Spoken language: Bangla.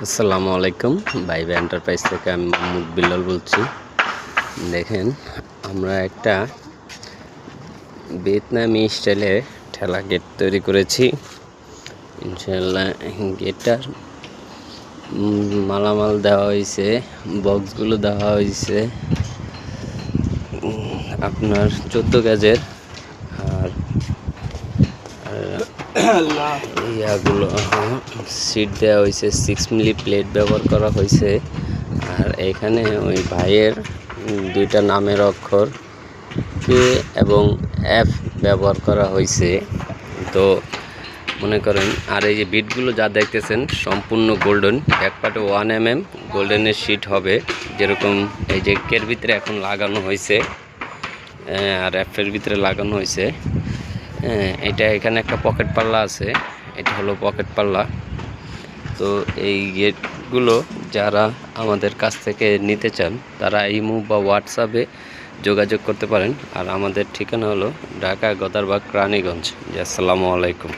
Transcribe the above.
আসসালামু আলাইকুম। বাইবে এন্টারপ্রাইজ থেকে আমি মোহাম্মদ বিল্লাল বলছি। দেখেন, আমরা একটা ভিয়েতনামি স্টাইলে ঠেলা গেট তৈরি করেছি। ইনশাআল্লাহ গেটটার মালামাল দেওয়া হয়েছে, বক্সগুলো দেওয়া হয়েছে আপনার 14 গজের। আর ইয়াগুলো সিট দেওয়া হয়েছে, 6 মিলি প্লেট ব্যবহার করা হয়েছে। আর এখানে ওই ভাইয়ের দুইটা নামের অক্ষর কে এবং এফ ব্যবহার করা হয়েছে। তো মনে করেন, আর এই যে বিটগুলো যা দেখতেছেন সম্পূর্ণ গোল্ডেন, এক পাটে 1 mm গোল্ডেনের শিট হবে, যেরকম এই যে কের ভিতরে এখন লাগানো হয়েছে আর এফের ভিতরে লাগানো হয়েছে। এটা এখানে একটা পকেট পাল্লা আছে, এটা হলো পকেট পাল্লা। তো এই গেটগুলো যারা আমাদের কাছ থেকে নিতে চান তারা ইমো বা হোয়াটসঅ্যাপে যোগাযোগ করতে পারেন। আর আমাদের ঠিকানা হলো ঢাকা গদারবাগ রানীগঞ্জ। আসসালামু আলাইকুম।